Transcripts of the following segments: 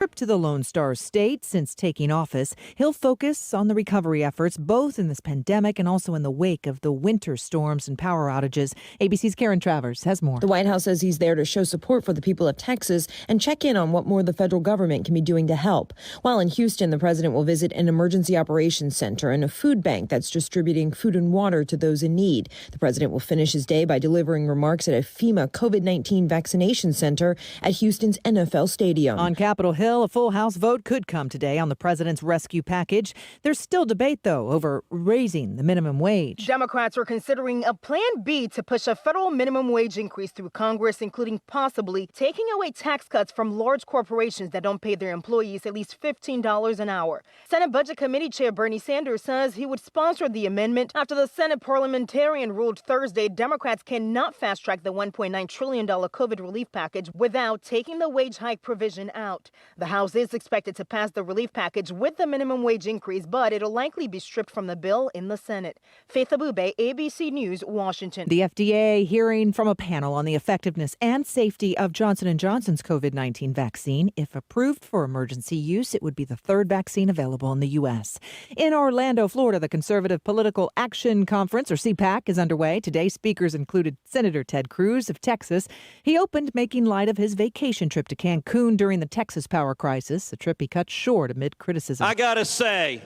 Trip to the Lone Star State since taking office. He'll focus on the recovery efforts both in this pandemic and also in the wake of the winter storms and power outages. ABC's Karen Travers has more. The White House says he's there to show support for the people of Texas and check in on what more the federal government can be doing to help. While in Houston, the president will visit an emergency operations center and a food bank that's distributing food and water to those in need. The president will finish his day by delivering remarks at a FEMA COVID-19 vaccination center at Houston's NFL Stadium. On Capitol Hill, a full House vote could come today on the president's rescue package. There's still debate, though, over raising the minimum wage. Democrats are considering a plan B to push a federal minimum wage increase through Congress, including possibly taking away tax cuts from large corporations that don't pay their employees at least $15 an hour. Senate Budget Committee Chair Bernie Sanders says he would sponsor the amendment after the Senate parliamentarian ruled Thursday Democrats cannot fast-track the $1.9 trillion COVID relief package without taking the wage hike provision out. The House is expected to pass the relief package with the minimum wage increase, but it'll likely be stripped from the bill in the Senate. Faith Abube, ABC News, Washington. The FDA hearing from a panel on the effectiveness and safety of Johnson & Johnson's COVID-19 vaccine. If approved for emergency use, it would be the third vaccine available in the U.S. In Orlando, Florida, the Conservative Political Action Conference, or CPAC, is underway. Today, speakers included Senator Ted Cruz of Texas. He opened making light of his vacation trip to Cancun during the Texas power crisis, a trip he cut short amid criticism. I gotta say,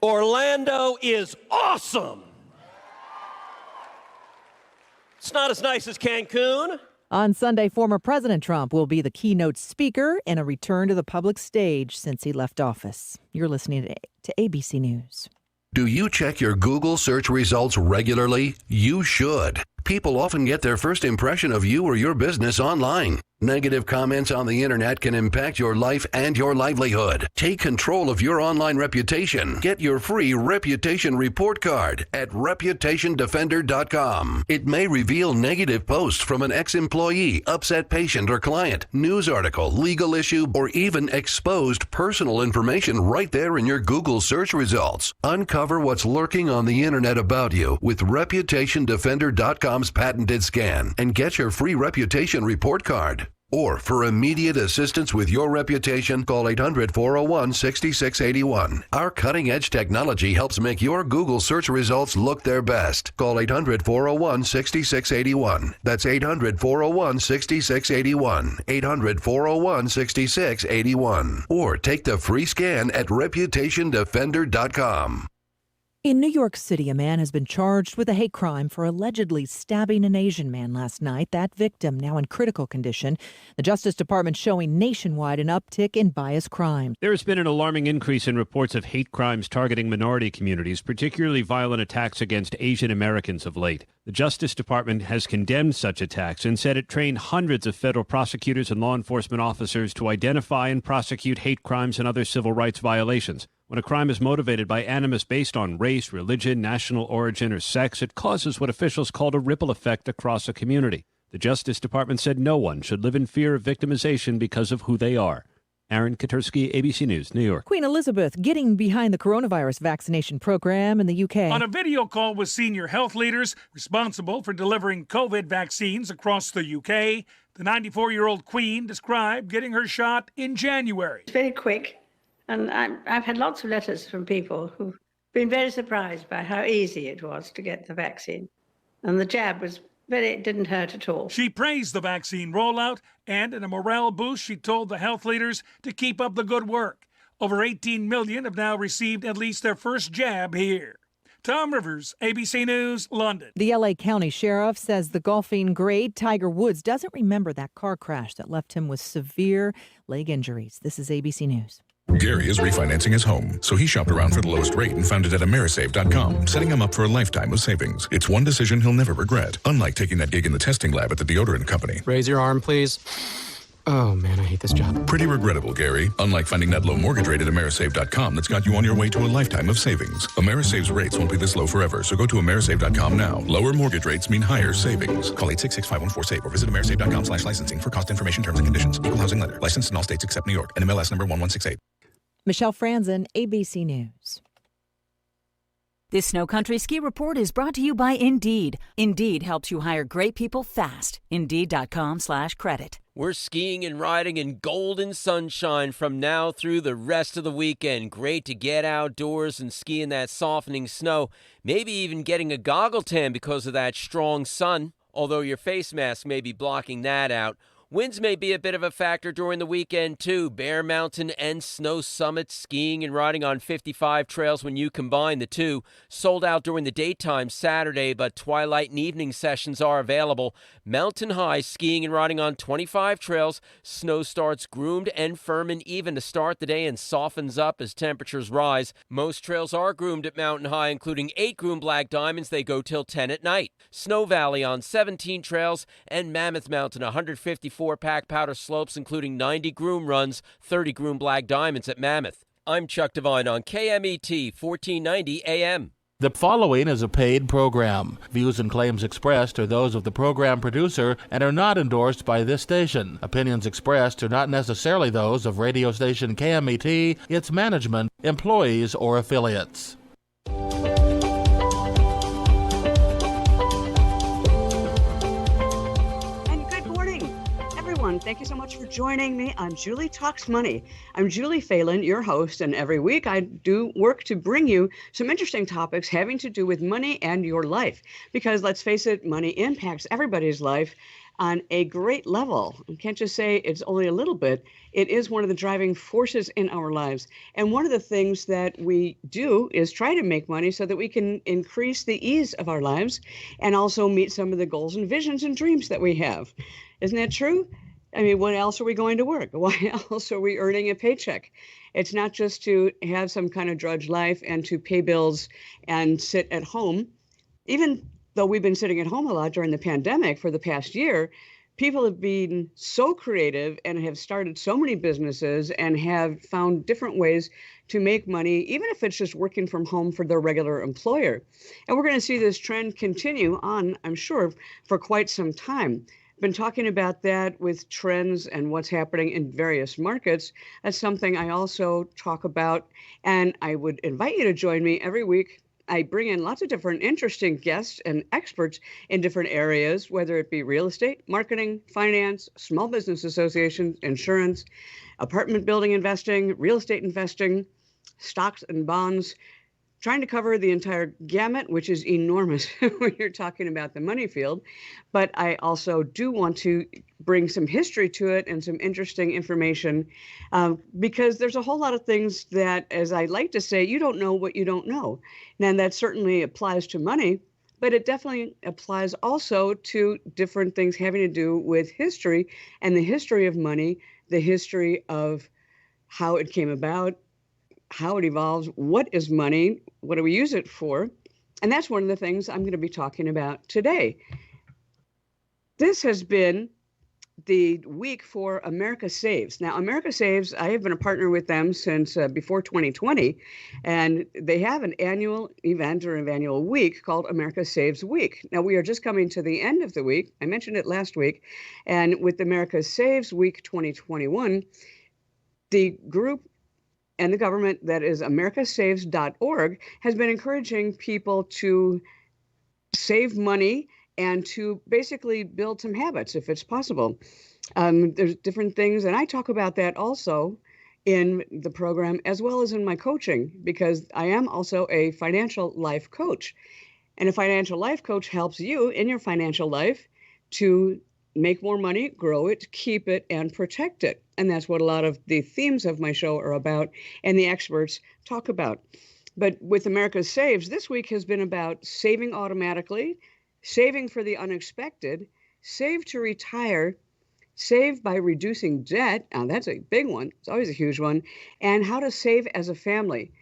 Orlando is awesome. It's not as nice as Cancun. On Sunday, former President Trump will be the keynote speaker in a return to the public stage since he left office. You're listening to ABC News. Do you check your Google search results regularly? You should. People often get their first impression of you or your business online. Negative comments on the internet can impact your life and your livelihood. Take control of your online reputation. Get your free reputation report card at reputationdefender.com. It may reveal negative posts from an ex-employee, upset patient or client, news article, legal issue, or even exposed personal information right there in your Google search results. Uncover what's lurking on the internet about you with reputationdefender.com's patented scan and get your free reputation report card. Or for immediate assistance with your reputation, call 800-401-6681. Our cutting-edge technology helps make your Google search results look their best. Call 800-401-6681. That's 800-401-6681. 800-401-6681. Or take the free scan at reputationdefender.com. In New York City, a man has been charged with a hate crime for allegedly stabbing an Asian man last night. That victim now in critical condition. The Justice Department showing nationwide an uptick in bias crimes. There has been an alarming increase in reports of hate crimes targeting minority communities, particularly violent attacks against Asian Americans of late. The Justice Department has condemned such attacks and said it trained hundreds of federal prosecutors and law enforcement officers to identify and prosecute hate crimes and other civil rights violations. When a crime is motivated by animus based on race, religion, national origin, or sex, it causes what officials called a ripple effect across a community. The Justice Department said no one should live in fear of victimization because of who they are. Aaron Katursky, ABC News, New York. Queen Elizabeth getting behind the coronavirus vaccination program in the UK. On a video call with senior health leaders responsible for delivering COVID vaccines across the UK, the 94-year-old Queen described getting her shot in January. It's very quick. And I've had lots of letters from people who've been very surprised by how easy it was to get the vaccine. And the jab it didn't hurt at all. She praised the vaccine rollout, and in a morale boost, she told the health leaders to keep up the good work. Over 18 million have now received at least their first jab here. Tom Rivers, ABC News, London. The L.A. County Sheriff says the golfing great Tiger Woods doesn't remember that car crash that left him with severe leg injuries. This is ABC News. Gary is refinancing his home, so he shopped around for the lowest rate and found it at Amerisave.com, setting him up for a lifetime of savings. It's one decision he'll never regret, unlike taking that gig in the testing lab at the deodorant company. Raise your arm, please. Oh, man, I hate this job. Pretty regrettable, Gary. Unlike finding that low mortgage rate at Amerisave.com that's got you on your way to a lifetime of savings. Amerisave's rates won't be this low forever, so go to Amerisave.com now. Lower mortgage rates mean higher savings. Call 866-514-SAVE or visit Amerisave.com/licensing for cost information, terms, and conditions. Equal housing lender. Licensed in all states except New York. NMLS number 1168. Michelle Franzen, ABC News. This Snow Country Ski Report is brought to you by Indeed. Indeed helps you hire great people fast. Indeed.com/credit. We're skiing and riding in golden sunshine from now through the rest of the weekend. Great to get outdoors and ski in that softening snow. Maybe even getting a goggle tan because of that strong sun, although your face mask may be blocking that out. Winds may be a bit of a factor during the weekend, too. Bear Mountain and Snow Summit, skiing and riding on 55 trails when you combine the two. Sold out during the daytime Saturday, but twilight and evening sessions are available. Mountain High, skiing and riding on 25 trails. Snow starts groomed and firm and even to start the day and softens up as temperatures rise. Most trails are groomed at Mountain High, including 8 groomed black diamonds. They go till 10 at night. Snow Valley on 17 trails, and Mammoth Mountain, 154-pack powder slopes, including 90 groom runs, 30 groom black diamonds at Mammoth. I'm Chuck Devine on KMET 1490 AM. The following is a paid program. Views and claims expressed are those of the program producer and are not endorsed by this station. Opinions expressed are not necessarily those of radio station KMET, its management, employees, or affiliates. Thank you so much for joining me on Julie Talks Money. I'm Julie Phelan, your host, and every week I do work to bring you some interesting topics having to do with money and your life. Because let's face it, money impacts everybody's life on a great level. You can't just say it's only a little bit. It is one of the driving forces in our lives. And one of the things that we do is try to make money so that we can increase the ease of our lives and also meet some of the goals and visions and dreams that we have. Isn't that true? I mean, when else are we going to work? Why else are we earning a paycheck? It's not just to have some kind of drudge life and to pay bills and sit at home. Even though we've been sitting at home a lot during the pandemic for the past year, people have been so creative and have started so many businesses and have found different ways to make money, even if it's just working from home for their regular employer. And we're going to see this trend continue on, I'm sure, for quite some time. Been talking about that with trends and what's happening in various markets. That's something I also talk about, and I would invite you to join me every week. I bring in lots of different interesting guests and experts in different areas, whether it be real estate, marketing, finance, small business associations, insurance, apartment building investing, real estate investing, stocks and bonds, trying to cover the entire gamut, which is enormous when you're talking about the money field. But I also do want to bring some history to it and some interesting information because there's a whole lot of things that, as I like to say, you don't know what you don't know. And that certainly applies to money, but it definitely applies also to different things having to do with history and the history of money, the history of how it came about, how it evolves, what is money, what do we use it for? And that's one of the things I'm going to be talking about today. This has been the week for America Saves. Now, America Saves, I have been a partner with them since before 2020, and they have an annual event or an annual week called America Saves Week. Now, we are just coming to the end of the week. I mentioned it last week, and with America Saves Week 2021, the group and the government that is americasaves.org has been encouraging people to save money and to basically build some habits if it's possible. There's different things, and I talk about that also in the program as well as in my coaching, because I am also a financial life coach. And a financial life coach helps you in your financial life to make more money, grow it, keep it, and protect it. And that's what a lot of the themes of my show are about and the experts talk about. But with America Saves, this week has been about saving automatically, saving for the unexpected, save to retire, save by reducing debt. Now, that's a big one. It's always a huge one. And how to save as a family.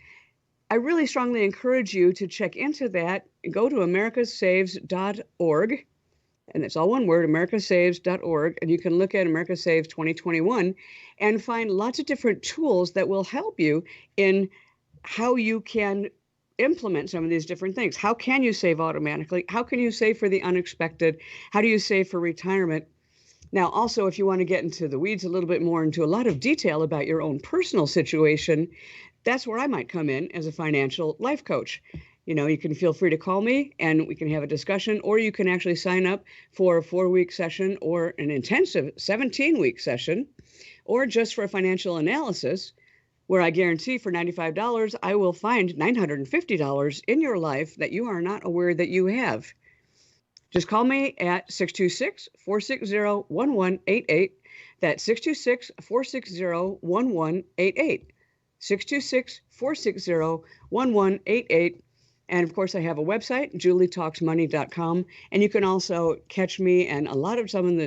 I really strongly encourage you to check into that. Go to americasaves.org. And it's all one word, americasaves.org. And you can look at America Saves 2021 and find lots of different tools that will help you in how you can implement some of these different things. How can you save automatically? How can you save for the unexpected? How do you save for retirement? Now, also, if you want to get into the weeds a little bit more, into a lot of detail about your own personal situation, that's where I might come in as a financial life coach. You can feel free to call me and we can have a discussion, or you can actually sign up for a 4-week session or an intensive 17-week session, or just for a financial analysis where I guarantee for $95, I will find $950 in your life that you are not aware that you have. Just call me at 626-460-1188. That's 626-460-1188. 626-460-1188. And of course, I have a website, julietalksmoney.com. And you can also catch me and a lot of some of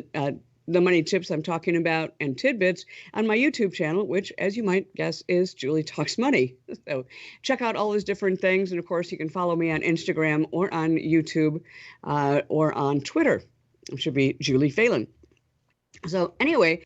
the money tips I'm talking about and tidbits on my YouTube channel, which, as you might guess, is Julie Talks Money. So check out all those different things. And of course, you can follow me on Instagram or on YouTube or on Twitter. It should be Julie Phelan. So anyway,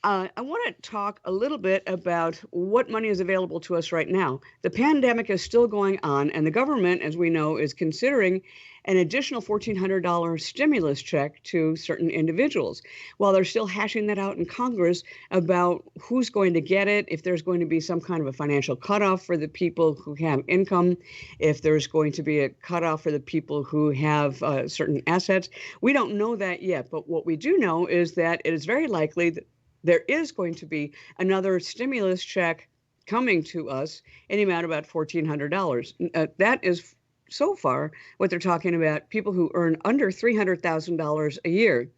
I want to talk a little bit about what money is available to us right now. The pandemic is still going on, and the government, as we know, is considering an additional $1,400 stimulus check to certain individuals. While they're still hashing that out in Congress about who's going to get it, if there's going to be some kind of a financial cutoff for the people who have income, if there's going to be a cutoff for the people who have certain assets. We don't know that yet, but what we do know is that it is very likely that there is going to be another stimulus check coming to us in the amount of about $1,400. That is so far what they're talking about, people who earn under $300,000 a year.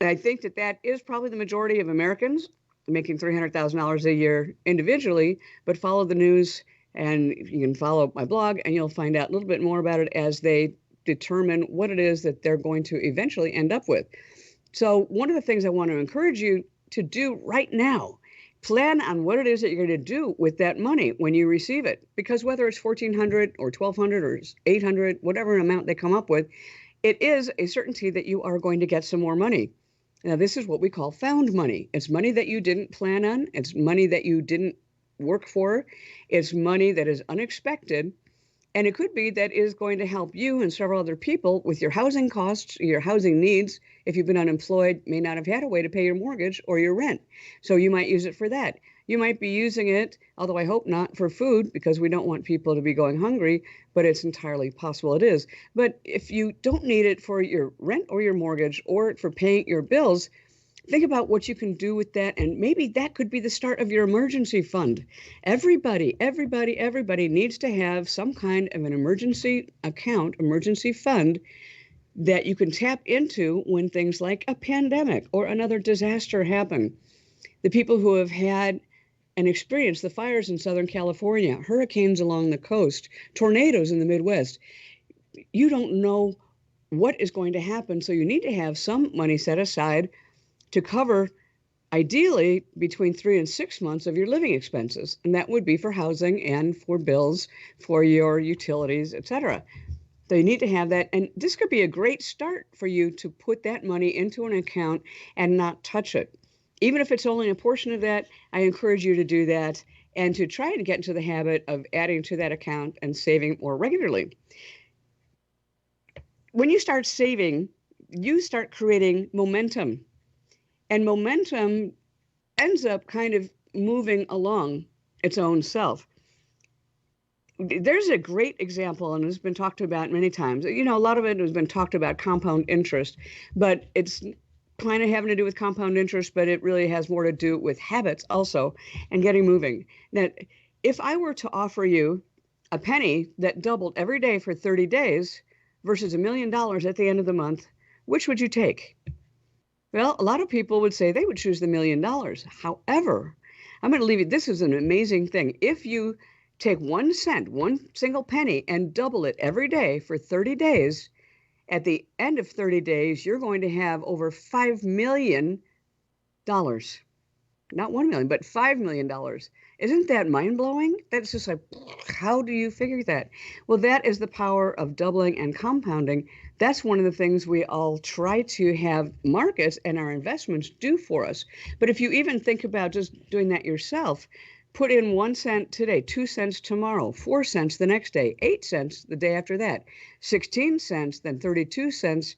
I think that that is probably the majority of Americans making $300,000 a year individually, but follow the news and you can follow my blog and you'll find out a little bit more about it as they determine what it is that they're going to eventually end up with. So one of the things I want to encourage you to do right now, plan on what it is that you're going to do with that money when you receive it. Because whether it's $1,400 or $1,200 or $800, whatever amount they come up with, it is a certainty that you are going to get some more money. Now, this is what we call found money. It's money that you didn't plan on. It's money that you didn't work for. It's money that is unexpected. And it could be that is going to help you and several other people with your housing costs, your housing needs. If you've been unemployed, may not have had a way to pay your mortgage or your rent. So you might use it for that. You might be using it, although I hope not, for food, because we don't want people to be going hungry, but it's entirely possible it is. But if you don't need it for your rent or your mortgage or for paying your bills, think about what you can do with that, and maybe that could be the start of your emergency fund. Everybody needs to have some kind of an emergency account, emergency fund that you can tap into when things like a pandemic or another disaster happen. The people who have had and experienced the fires in Southern California, hurricanes along the coast, tornadoes in the Midwest, you don't know what is going to happen, so you need to have some money set aside to cover, ideally, between 3 and 6 months of your living expenses. And that would be for housing and for bills, for your utilities, etc. So you need to have that. And this could be a great start for you to put that money into an account and not touch it. Even if it's only a portion of that, I encourage you to do that and to try to get into the habit of adding to that account and saving more regularly. When you start saving, you start creating momentum. And momentum ends up kind of moving along its own self. There's a great example, and it's been talked about many times. You know, a lot of it has been talked about compound interest, but it's kind of having to do with compound interest, but it really has more to do with habits also and getting moving. Now, if I were to offer you a penny that doubled every day for 30 days versus $1 million at the end of the month, which would you take? Well, a lot of people would say they would choose the $1 million. However, I'm going to leave you. This is an amazing thing. If you take 1 cent, one single penny, and double it every day for 30 days, at the end of 30 days, you're going to have over $5 million. Not 1 million, but $5 million. Isn't that mind-blowing? That's just like, how do you figure that? Well, that is the power of doubling and compounding. That's one of the things we all try to have markets and our investments do for us. But if you even think about just doing that yourself, put in 1 cent today, 2 cents tomorrow, 4 cents the next day, 8 cents the day after that, 16 cents, then 32 cents.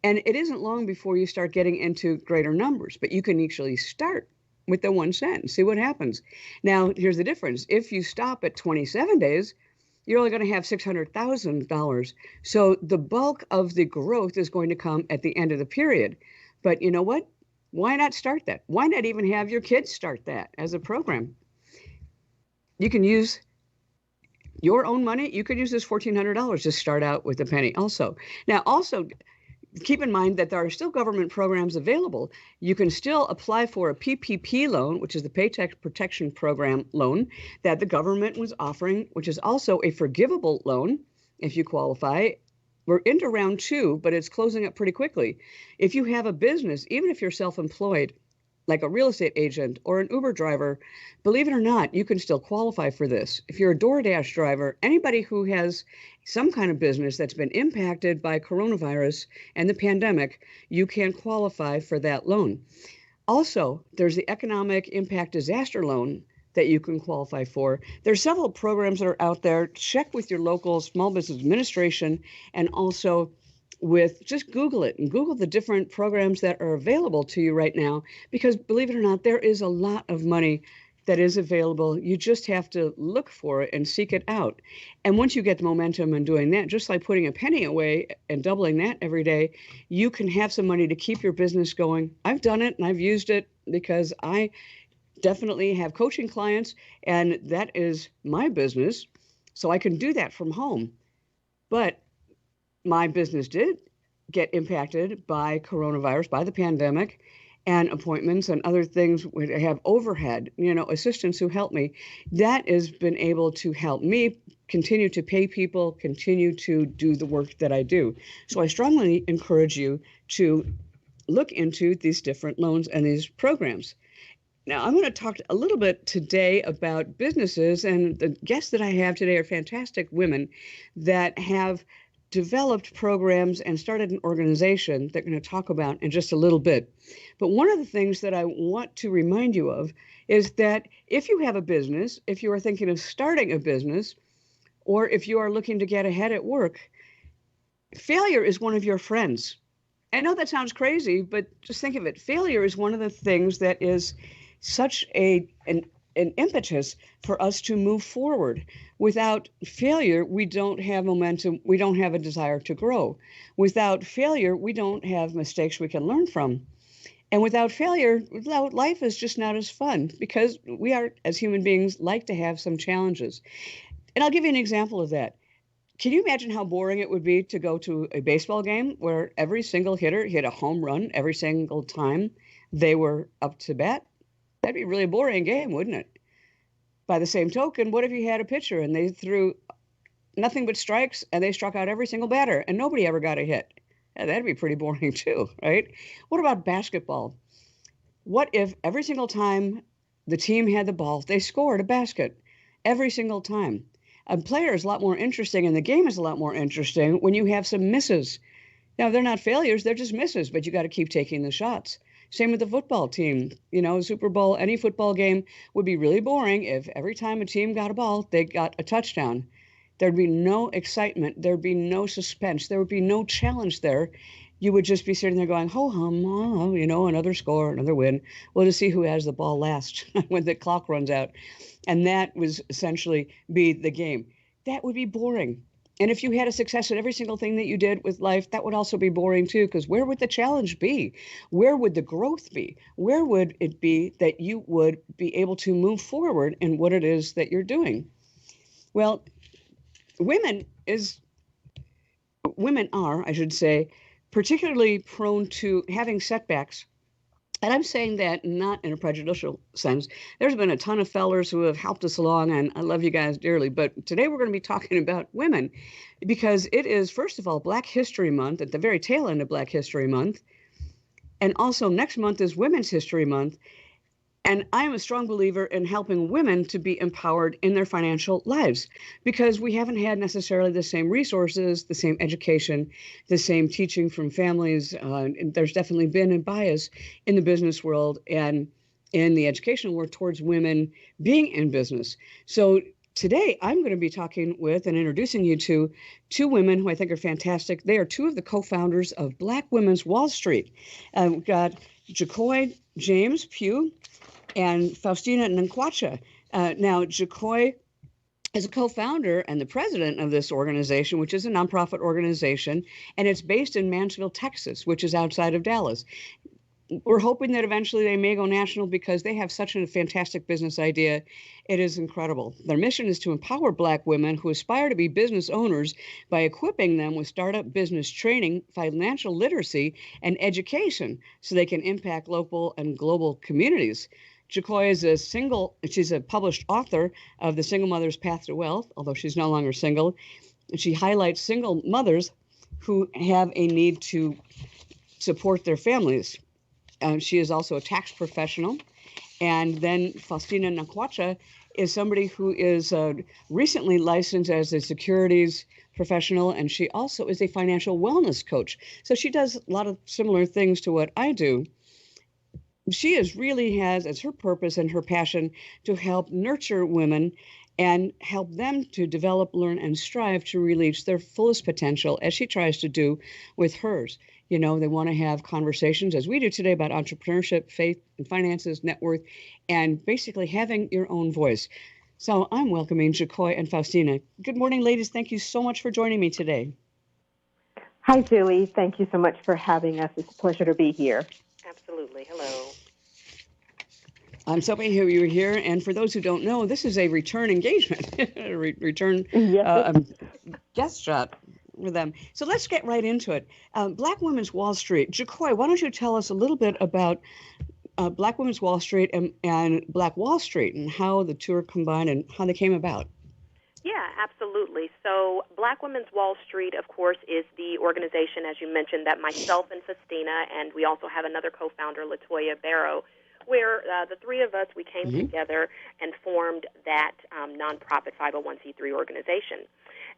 And it isn't long before you start getting into greater numbers, but you can actually start with the 1 cent and see what happens. Now, here's the difference. If you stop at 27 days, you're only going to have $600,000. So the bulk of the growth is going to come at the end of the period. But you know what? Why not start that? Why not even have your kids start that as a program? You can use your own money. You could use this $1,400 to start out with a penny also. Now, also, keep in mind that there are still government programs available. You can still apply for a PPP loan, which is the Paycheck Protection Program loan that the government was offering, which is also a forgivable loan if you qualify. We're into round 2, but it's closing up pretty quickly. If you have a business, even if you're self-employed, like a real estate agent or an Uber driver, believe it or not, you can still qualify for this. If you're a DoorDash driver, anybody who has some kind of business that's been impacted by coronavirus and the pandemic, you can qualify for that loan. Also, there's the Economic Impact Disaster Loan that you can qualify for. There's several programs that are out there. Check with your local small business administration, and also just Google it and Google the different programs that are available to you right now, because believe it or not, there is a lot of money that is available. You just have to look for it and seek it out. And once you get the momentum in doing that, just like putting a penny away and doubling that every day, you can have some money to keep your business going. I've done it and I've used it because I definitely have coaching clients, and that is my business. So I can do that from home. But my business did get impacted by coronavirus, by the pandemic, and appointments and other things. I have overhead, assistants who help me. That has been able to help me continue to pay people, continue to do the work that I do. So I strongly encourage you to look into these different loans and these programs. Now, I'm going to talk a little bit today about businesses, and the guests that I have today are fantastic women that have developed programs and started an organization that we're going to talk about in just a little bit. But one of the things that I want to remind you of is that if you have a business, if you are thinking of starting a business, or if you are looking to get ahead at work, failure is one of your friends. I know that sounds crazy, but just think of it. Failure is one of the things that is such an impetus for us to move forward. Without failure, we don't have momentum. We don't have a desire to grow. Without failure, we don't have mistakes we can learn from. And without failure, life is just not as fun, because we are, as human beings, like to have some challenges. And I'll give you an example of that. Can you imagine how boring it would be to go to a baseball game where every single hitter hit a home run every single time they were up to bat? That'd be a really boring game, wouldn't it? By the same token, what if you had a pitcher and they threw nothing but strikes and they struck out every single batter and nobody ever got a hit? Yeah, that'd be pretty boring too, right? What about basketball? What if every single time the team had the ball, they scored a basket every single time? A player is a lot more interesting, and the game is a lot more interesting when you have some misses. Now, they're not failures, they're just misses, but you got to keep taking the shots. Same with the football team. Super Bowl, any football game would be really boring if every time a team got a ball, they got a touchdown. There'd be no excitement. There'd be no suspense. There would be no challenge there. You would just be sitting there going, ho hum, oh, another score, another win. We'll just see who has the ball last when the clock runs out. And that was essentially be the game. That would be boring. And if you had a success at every single thing that you did with life, that would also be boring too, because where would the challenge be? Where would the growth be? Where would it be that you would be able to move forward in what it is that you're doing? Well, women are, I should say, particularly prone to having setbacks. And I'm saying that not in a prejudicial sense. There's been a ton of fellers who have helped us along, and I love you guys dearly. But today we're going to be talking about women, because it is, first of all, Black History Month, at the very tail end of Black History Month. And also next month is Women's History Month. And I am a strong believer in helping women to be empowered in their financial lives, because we haven't had necessarily the same resources, the same education, the same teaching from families. And there's definitely been a bias in the business world and in the educational world towards women being in business. So today I'm going to be talking with and introducing you to two women who I think are fantastic. They are two of the co-founders of Black Women's Wall Street. We've got Jacoi James Pugh and Faustina Nkwocha. Now, Jacoi as a co-founder and the president of this organization, which is a nonprofit organization, and it's based in Mansfield, Texas, which is outside of Dallas. We're hoping that eventually they may go national because they have such a fantastic business idea. It is incredible. Their mission is to empower Black women who aspire to be business owners by equipping them with startup business training, financial literacy, and education so they can impact local and global communities. Jacoi is she's a published author of The Single Mother's Path to Wealth, although she's no longer single. She highlights single mothers who have a need to support their families. She is also a tax professional. And then Faustina Nkwocha is somebody who is recently licensed as a securities professional, and she also is a financial wellness coach. So she does a lot of similar things to what I do. She really has as her purpose and her passion to help nurture women and help them to develop, learn, and strive to reach their fullest potential, as she tries to do with hers. You know, they want to have conversations, as we do today, about entrepreneurship, faith, and finances, net worth, and basically having your own voice. So I'm welcoming Jacoi and Faustina. Good morning, ladies. Thank you so much for joining me today. Hi, Julie. Thank you so much for having us. It's a pleasure to be here. Absolutely. Hello. I'm so happy you're here. And for those who don't know, this is a return engagement, return guest shot with them. So let's get right into it. Black Women's Wall Street. Jacoi, why don't you tell us a little bit about Black Women's Wall Street and Black Wall Street and how the two are combined and how they came about? Yeah, absolutely. So Black Women's Wall Street, of course, is the organization, as you mentioned, that myself and Faustina, and we also have another co-founder, Latoya Barrow, where the three of us, we came together and formed that nonprofit 501c3 organization.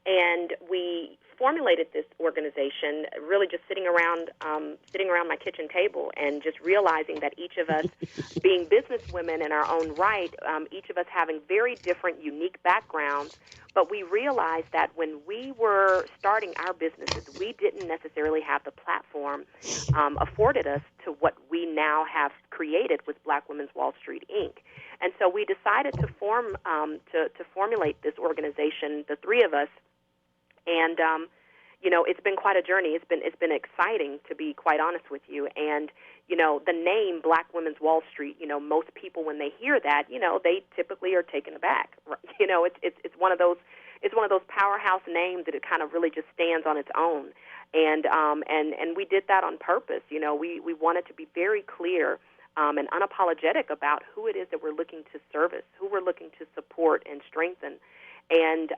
And we formulated this organization really just sitting around my kitchen table and just realizing that each of us, being business women in our own right, each of us having very different, unique backgrounds, but we realized that when we were starting our businesses, we didn't necessarily have the platform afforded us to what we now have created with Black Women's Wall Street, Inc. And so we decided to formulate this organization, the three of us. And you know, it's been quite a journey. It's been exciting, to be quite honest with you. And you know, the name Black Women's Wall Street, you know, most people when they hear that, you know, they typically are taken aback. You know, it's one of those powerhouse names that it kind of really just stands on its own. And we did that on purpose. You know, we wanted to be very clear and unapologetic about who it is that we're looking to service, who we're looking to support and strengthen. And,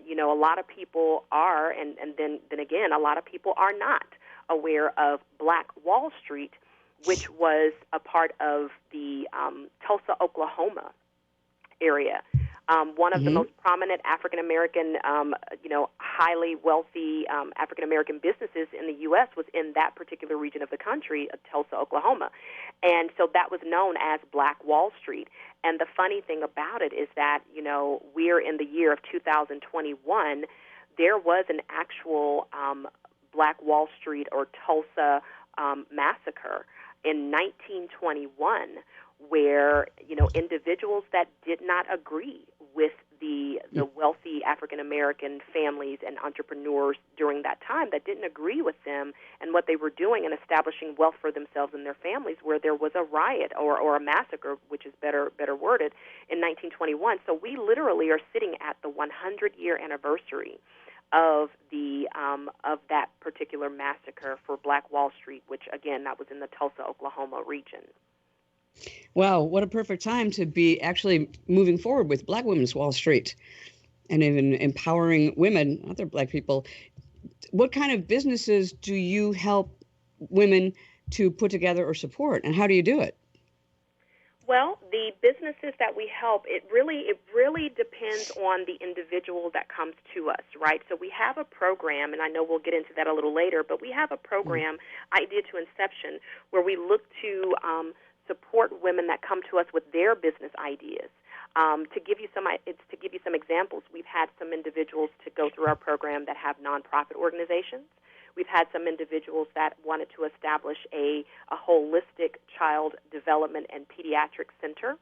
you know, a lot of people are, and then again, a lot of people are not aware of Black Wall Street, which was a part of the Tulsa, Oklahoma area. One of the most prominent African-American, you know, highly wealthy African-American businesses in the U.S. was in that particular region of the country, Tulsa, Oklahoma. And so that was known as Black Wall Street. And the funny thing about it is that, you know, we're in the year of 2021. There was an actual Black Wall Street or Tulsa massacre in 1921 where, you know, individuals that did not agree with the wealthy African-American families and entrepreneurs during that time, that didn't agree with them and what they were doing and establishing wealth for themselves and their families, where there was a riot or a massacre, which is better worded, in 1921. So we literally are sitting at the 100-year anniversary of of that particular massacre for Black Wall Street, which, again, that was in the Tulsa, Oklahoma region. Wow, what a perfect time to be actually moving forward with Black Women's Wall Street and even empowering women, other Black people. What kind of businesses do you help women to put together or support, and how do you do it? Well, the businesses that we help, it really depends on the individual that comes to us, right? So we have a program, and I know we'll get into that a little later, but we have a program, Idea to Inception, where we look to support women that come to us with their business ideas. To give you some examples, we've had some individuals to go through our program that have nonprofit organizations. We've had some individuals that wanted to establish a holistic child development and pediatric center.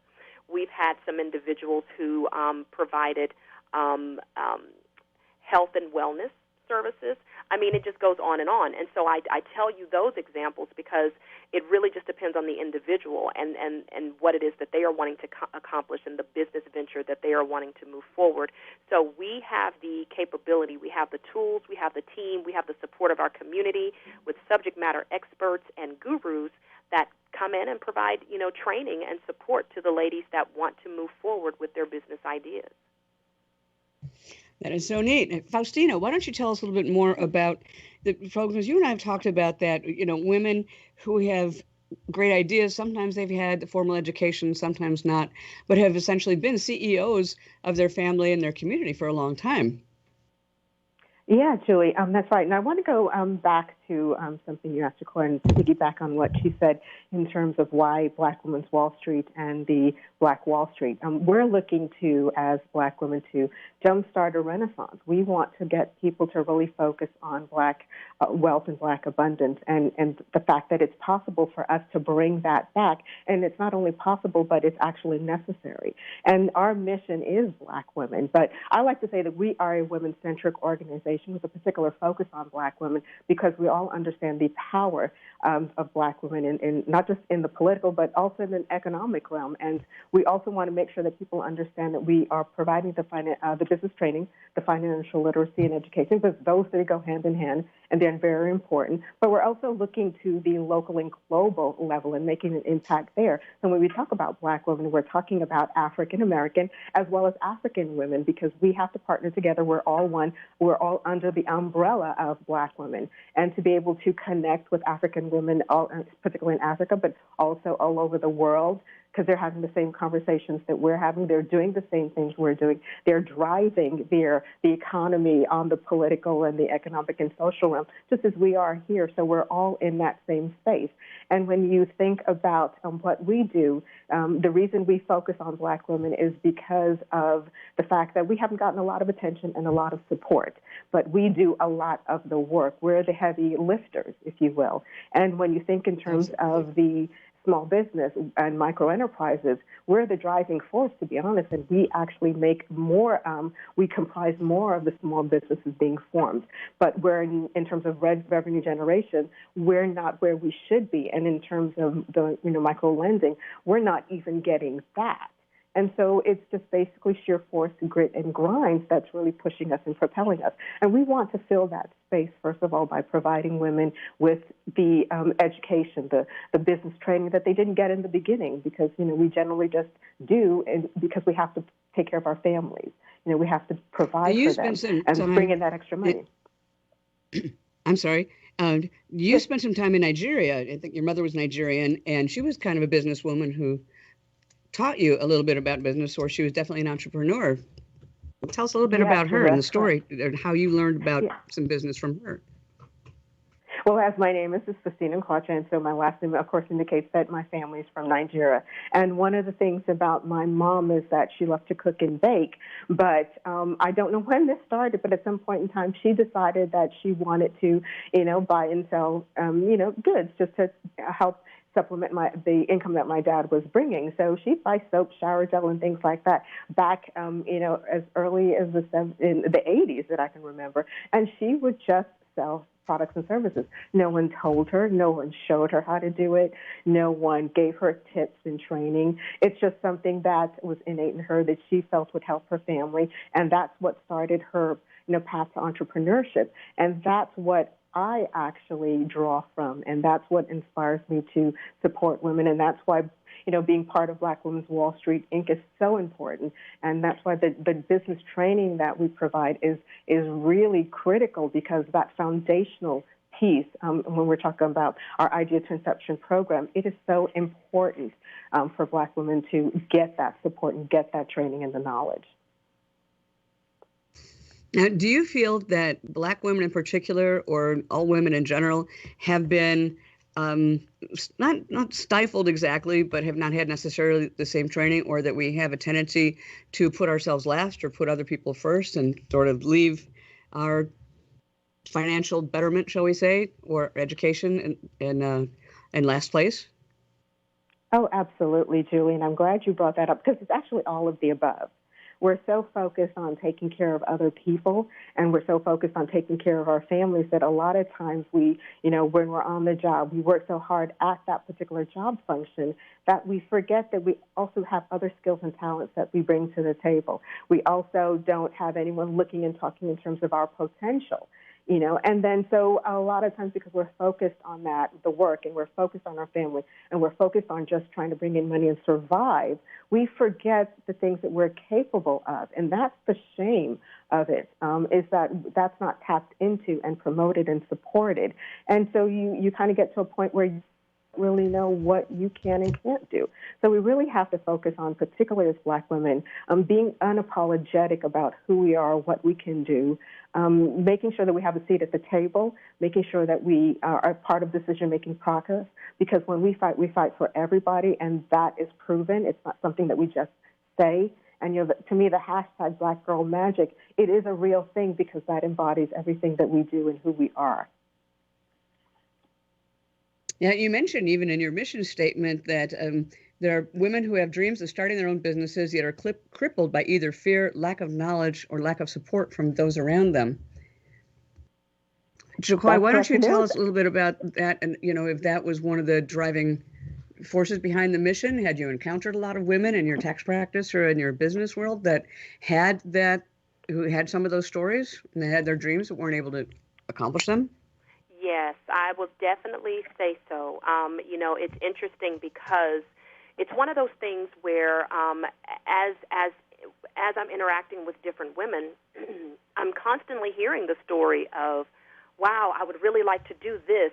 We've had some individuals who provided health and wellness services. I mean, it just goes on. And so I tell you those examples because it really just depends on the individual and what it is that they are wanting to accomplish and the business venture that they are wanting to move forward. So we have the capability, we have the tools, we have the team, we have the support of our community with subject matter experts and gurus that come in and provide, training and support to the ladies that want to move forward with their business ideas. That is so neat. Faustina, why don't you tell us a little bit more about the programs? You and I have talked about that, women who have great ideas. Sometimes they've had formal education, sometimes not, but have essentially been CEOs of their family and their community for a long time. Yeah, Julie, that's right. And I want to go back to something you asked Jacoi and piggyback on what she said in terms of why Black Women's Wall Street and the Black Wall Street. We're looking to, as Black women, to jumpstart a renaissance. We want to get people to really focus on Black wealth and Black abundance and the fact that it's possible for us to bring that back. And it's not only possible, but it's actually necessary. And our mission is Black women. But I like to say that we are a women-centric organization with a particular focus on Black women because we all understand the power of Black women, in not just in the political, but also in the economic realm. And we also want to make sure that people understand that we are providing the business training, the financial literacy and education, because those three go hand in hand, and they're very important. But we're also looking to the local and global level and making an impact there. So when we talk about Black women, we're talking about African American as well as African women, because we have to partner together. We're all one. We're all under the umbrella of Black women. And to be able to connect with African women, particularly in Africa, but also all over the world, because they're having the same conversations that we're having. They're doing the same things we're doing. They're driving the economy on the political and the economic and social realm, just as we are here. So we're all in that same space. And when you think about what we do, the reason we focus on Black women is because of the fact that we haven't gotten a lot of attention and a lot of support, but we do a lot of the work. We're the heavy lifters, if you will. And when you think in terms of the small business and micro enterprises, we're the driving force, to be honest, and we actually make more, we comprise more of the small businesses being formed. But we're in terms of revenue generation, we're not where we should be. And in terms of the micro lending, we're not even getting that. And so it's just basically sheer force, grit, and grind that's really pushing us and propelling us. And we want to fill that space, first of all, by providing women with the education, the business training that they didn't get in the beginning, because, we generally just do, and because we have to take care of our families. We have to provide for them and bring in that extra money. I'm sorry. You spent some time in Nigeria. I think your mother was Nigerian, and she was kind of a businesswoman who taught you a little bit about business, or she was definitely an entrepreneur. Tell us a little bit about her and the story and how you learned about some business from her. Well, as my name is Faustina Nkwocha, and so my last name, of course, indicates that my family is from Nigeria. And one of the things about my mom is that she loved to cook and bake, but I don't know when this started, but at some point in time, she decided that she wanted to, buy and sell, goods just to help supplement the income that my dad was bringing. So she'd buy soap, shower gel, and things like that back, as early as in the 80s that I can remember. And she would just sell products and services. No one told her. No one showed her how to do it. No one gave her tips and training. It's just something that was innate in her that she felt would help her family. And that's what started her, path to entrepreneurship. And that's what I actually draw from, and that's what inspires me to support women, and that's why, being part of Black Women's Wall Street, Inc. is so important, and that's why the business training that we provide is really critical, because that foundational piece, when we're talking about our Idea to Inception program, it is so important for Black women to get that support and get that training and the knowledge. Now, do you feel that Black women in particular, or all women in general, have been not stifled exactly, but have not had necessarily the same training, or that we have a tendency to put ourselves last or put other people first and sort of leave our financial betterment, shall we say, or education in last place? Oh, absolutely, Julie, and I'm glad you brought that up because it's actually all of the above. We're so focused on taking care of other people, and we're so focused on taking care of our families that a lot of times we, when we're on the job, we work so hard at that particular job function that we forget that we also have other skills and talents that we bring to the table. We also don't have anyone looking and talking in terms of our potential. And then so a lot of times because we're focused on that, the work, and we're focused on our family, and we're focused on just trying to bring in money and survive, we forget the things that we're capable of. And that's the shame of it, is that that's not tapped into and promoted and supported. And so you kind of get to a point where you really know what you can and can't do. So we really have to focus on, particularly as Black women, being unapologetic about who we are, what we can do, making sure that we have a seat at the table, making sure that we are part of decision-making process, because when we fight for everybody, and that is proven. It's not something that we just say. And to me, the hashtag Black Girl Magic, it is a real thing because that embodies everything that we do and who we are. Yeah, you mentioned even in your mission statement that there are women who have dreams of starting their own businesses yet are crippled by either fear, lack of knowledge, or lack of support from those around them. Jacoi, why don't you tell us a little bit about that, and if that was one of the driving forces behind the mission? Had you encountered a lot of women in your tax practice or in your business world that who had some of those stories and they had their dreams but weren't able to accomplish them? Yes, I will definitely say so. It's interesting because it's one of those things where as I'm interacting with different women, I'm constantly hearing the story of, wow, I would really like to do this,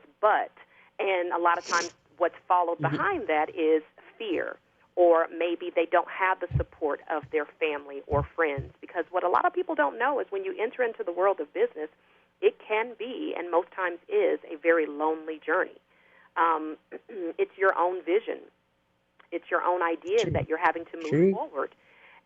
and a lot of times what's followed behind that is fear, or maybe they don't have the support of their family or friends. Because what a lot of people don't know is when you enter into the world of business, it can be, and most times is, a very lonely journey. It's your own vision. It's your own ideas that you're having to move forward.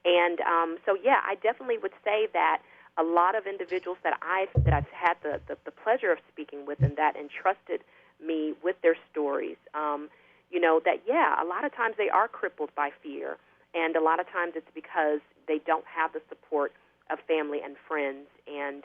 And so, yeah, I definitely would say that a lot of individuals that I've had the pleasure of speaking with and that entrusted me with their stories, that, yeah, a lot of times they are crippled by fear, and a lot of times it's because they don't have the support of family and friends, and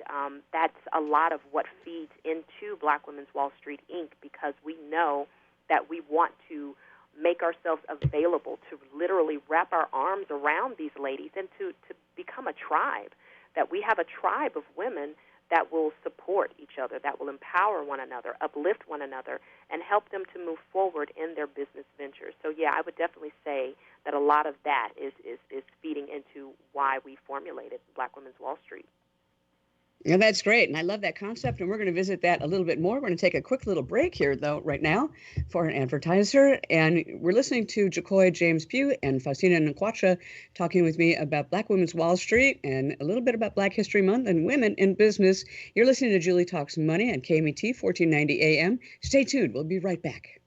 that's a lot of what feeds into Black Women's Wall Street, Inc., because we know that we want to make ourselves available to literally wrap our arms around these ladies and to become a tribe, that we have a tribe of women that will support each other, that will empower one another, uplift one another, and help them to move forward in their business ventures. So, yeah, I would definitely say that a lot of that is feeding into why we formulated Black Women's Wall Street. Yeah, that's great. And I love that concept. And we're going to visit that a little bit more. We're going to take a quick little break here, though, right now for an advertiser. And we're listening to jacoi James Pugh and Faustina Nkwocha talking with me about Black Women's Wall Street and a little bit about Black History Month and women in business. You're listening to Julie Talks Money on KMET 1490 AM. Stay tuned. We'll be right back.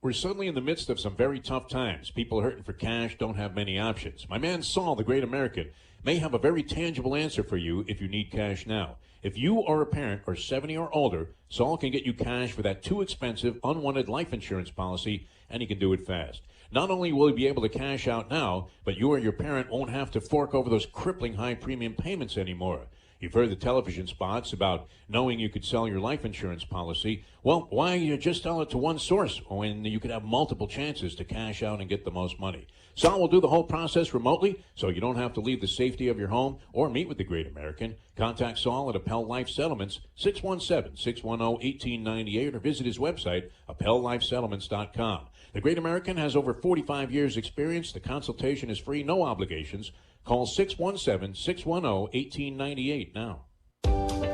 We're suddenly in the midst of some very tough times. People hurting for cash don't have many options. My man Saul, the great American, may have a very tangible answer for you if you need cash now. If you are a parent or 70 or older, Saul can get you cash for that too expensive, unwanted life insurance policy, and he can do it fast. Not only will he be able to cash out now, but you or your parent won't have to fork over those crippling high premium payments anymore. You've heard the television spots about knowing you could sell your life insurance policy. Well, why just sell it to one source when you could have multiple chances to cash out and get the most money? Saul will do the whole process remotely, so you don't have to leave the safety of your home or meet with the great American. Contact Saul at Appel Life Settlements, 617-610-1898, or visit his website, appellifesettlements.com. The great American has over 45 years' experience. The consultation is free, no obligations. Call 617-610-1898 now.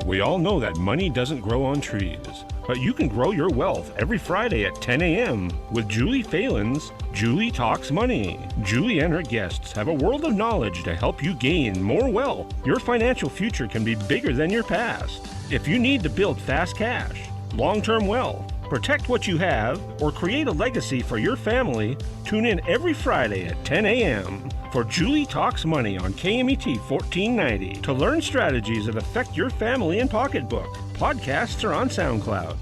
We all know that money doesn't grow on trees, but you can grow your wealth every Friday at 10 a.m. with Julie Phelan's Julie Talks Money. Julie and her guests have a world of knowledge to help you gain more wealth. Your financial future can be bigger than your past. If you need to build fast cash, long-term wealth, Protect what you have or create a legacy for your family. Tune in every Friday at 10 a.m. for Julie Talks Money on KMET 1490 to learn strategies that affect your family and pocketbook. Podcasts are on SoundCloud.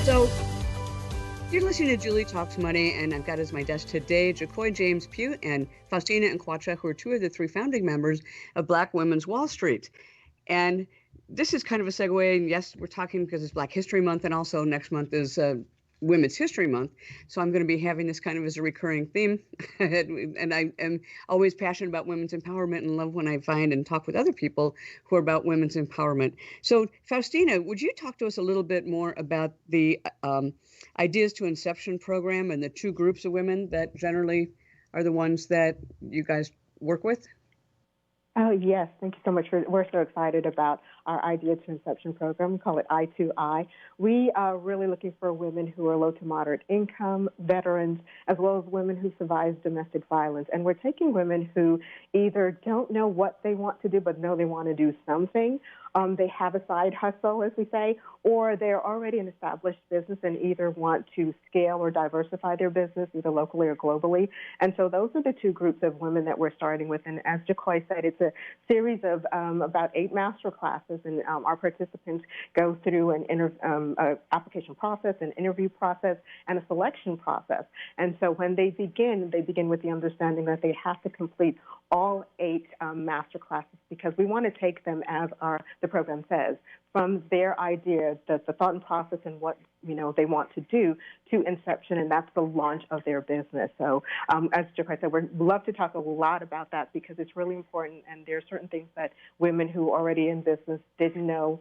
So, you're listening to Julie Talks Money, and I've got as my guest today jacoi James Pugh and Faustina Nkwocha, who are two of the three founding members of Black Women's Wall Street. And this is kind of a segue, and yes, we're talking because it's Black History Month, and also next month is Women's History Month. So I'm going to be having this kind of as a recurring theme. And I am always passionate about women's empowerment and love when I find and talk with other people who are about women's empowerment. So Faustina, would you talk to us a little bit more about the Ideas to Inception program and the two groups of women that generally are the ones that you guys work with? Oh, yes. Thank you so much. We're so excited about our Idea to Inception program. We call it I2I. We are really looking for women who are low to moderate income, veterans, as well as women who survived domestic violence. And we're taking women who either don't know what they want to do, but know they want to do something. They have a side hustle, as we say, or they're already an established business and either want to scale or diversify their business, either locally or globally. And so those are the two groups of women that we're starting with. And as jacoi said, it's a series of about 8 master classes, and our participants go through an application process, an interview process, and a selection process. And so when they begin with the understanding that they have to complete all 8 master classes, because we want to take them, as the program says, from their idea, the thought and process and what they want to do, to inception, and that's the launch of their business. So as jacoi said, we'd love to talk a lot about that because it's really important, and there are certain things that women who are already in business didn't know,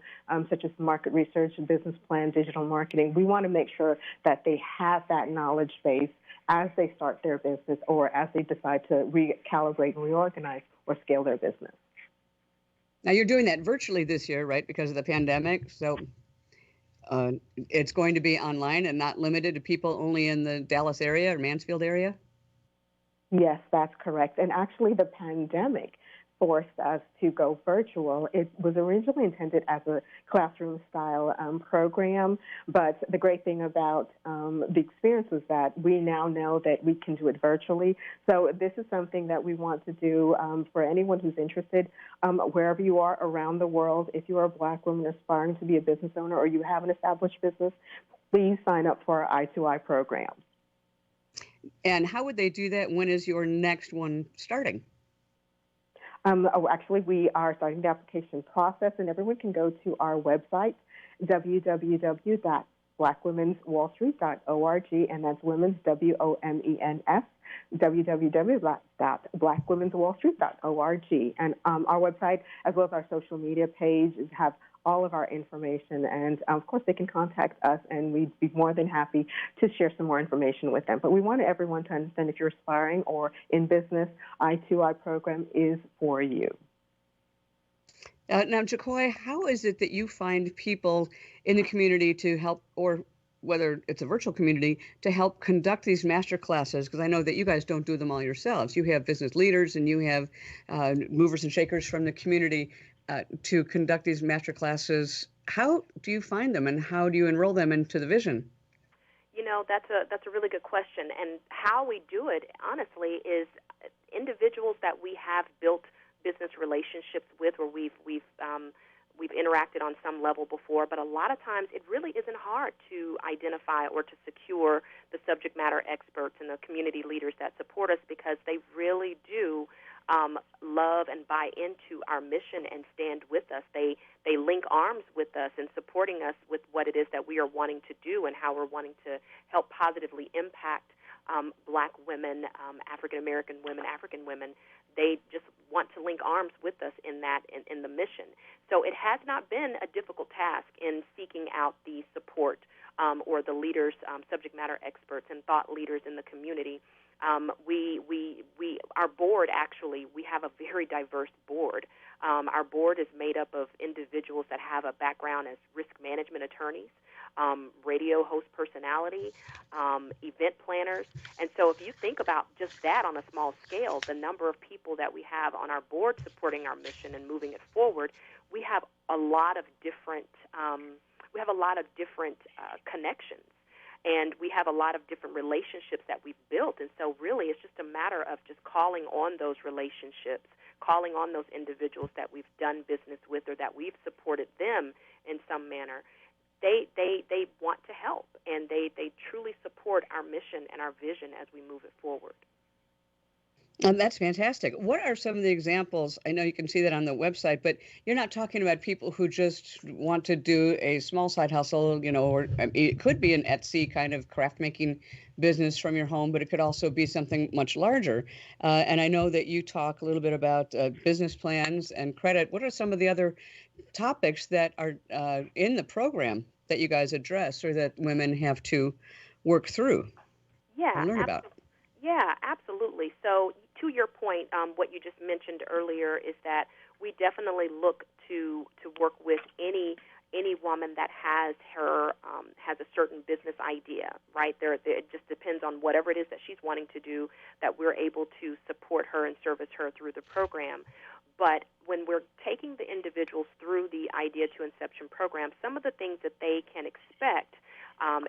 such as market research, business plan, digital marketing. We want to make sure that they have that knowledge base as they start their business or as they decide to recalibrate and reorganize or scale their business. Now, you're doing that virtually this year, right, because of the pandemic. So it's going to be online and not limited to people only in the Dallas area or Mansfield area? Yes, that's correct. And actually, the pandemic forced us to go virtual. It was originally intended as a classroom-style program, but the great thing about the experience was that we now know that we can do it virtually. So this is something that we want to do for anyone who's interested, wherever you are around the world. If you are a Black woman aspiring to be a business owner or you have an established business, please sign up for our I2I program. And how would they do that? When is your next one starting? Actually, we are starting the application process, and everyone can go to our website, www.blackwomenswallstreet.org, and that's women's, WOMENS, www.blackwomenswallstreet.org. And our website, as well as our social media page, have all of our information. And, of course, they can contact us, and we'd be more than happy to share some more information with them. But we want everyone to understand if you're aspiring or in business, I2I program is for you. Now, jacoi, how is it that you find people in the community to help, or whether it's a virtual community, to help conduct these master classes? Because I know that you guys don't do them all yourselves. You have business leaders and you have movers and shakers from the community to conduct these master classes. How do you find them, and how do you enroll them into the vision? That's a really good question. And how we do it, honestly, is individuals that we have built business relationships with, or we've interacted on some level before. But a lot of times, it really isn't hard to identify or to secure the subject matter experts and the community leaders that support us, because they really do love and buy into our mission and stand with us. They link arms with us in supporting us with what it is that we are wanting to do and how we're wanting to help positively impact Black women, African American women, African women. They just want to link arms with us in the mission. So it has not been a difficult task in seeking out the support or the leaders, subject matter experts and thought leaders in the community. Our board, actually, we have a very diverse board. Our board is made up of individuals that have a background as risk management attorneys. radio host personality, event planners. And so if you think about just that on a small scale, the number of people that we have on our board supporting our mission and moving it forward, we have a lot of different connections. And we have a lot of different relationships that we've built. And so really it's just a matter of just calling on those relationships, calling on those individuals that we've done business with or that we've supported them in some manner. They want to help, and they truly support our mission and our vision as we move it forward. That's fantastic. What are some of the examples? I know you can see that on the website, but you're not talking about people who just want to do a small side hustle, or it could be an Etsy kind of craft making business from your home, but it could also be something much larger. And I know that you talk a little bit about business plans and credit. What are some of the other topics that are in the program that you guys address or that women have to work through and learn about? Yeah, absolutely. So to your point, what you just mentioned earlier is that we definitely look to work with any woman that has has a certain business idea, right? It just depends on whatever it is that she's wanting to do, that we're able to support her and service her through the program. But when we're taking the individuals through the Idea to Inception program, some of the things that they can expect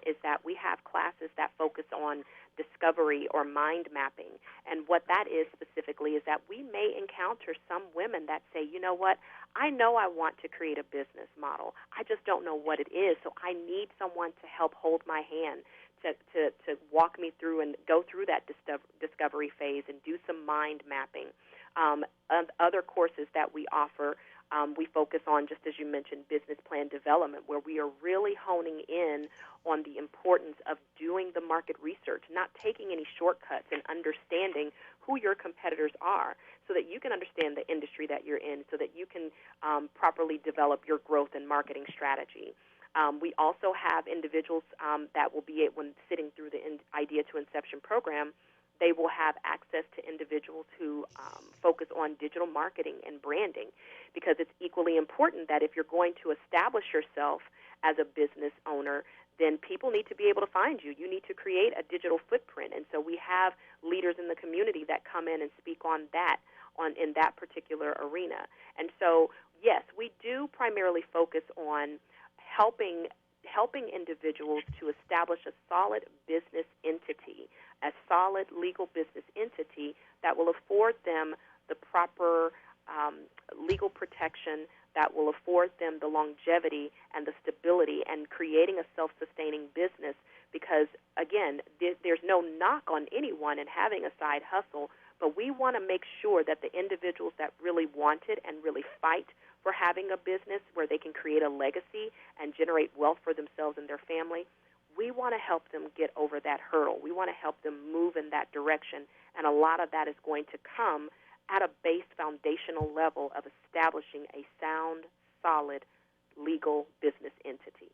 is that we have classes that focus on discovery or mind mapping. And what that is specifically is that we may encounter some women that say, you know what, I know I want to create a business model. I just don't know what it is, so I need someone to help hold my hand, to walk me through and go through that discovery phase and do some mind mapping. Other courses that we offer, we focus on, just as you mentioned, business plan development, where we are really honing in on the importance of doing the market research, not taking any shortcuts, and understanding who your competitors are so that you can understand the industry that you're in, so that you can properly develop your growth and marketing strategy. We also have individuals that will be, when sitting through the Idea to Inception program, they will have access to individuals who focus on digital marketing and branding, because it's equally important that if you're going to establish yourself as a business owner, then people need to be able to find you. You need to create a digital footprint. And so we have leaders in the community that come in and speak on that, in that particular arena. And so, yes, we do primarily focus on helping individuals to establish a solid business entity, a solid legal business entity that will afford them the proper legal protection, that will afford them the longevity and the stability, and creating a self-sustaining business. Because, again, there's no knock on anyone in having a side hustle, but we want to make sure that the individuals that really want it and really fight for having a business where they can create a legacy and generate wealth for themselves and their family, we want to help them get over that hurdle. We want to help them move in that direction, and a lot of that is going to come at a base foundational level of establishing a sound, solid, legal business entity.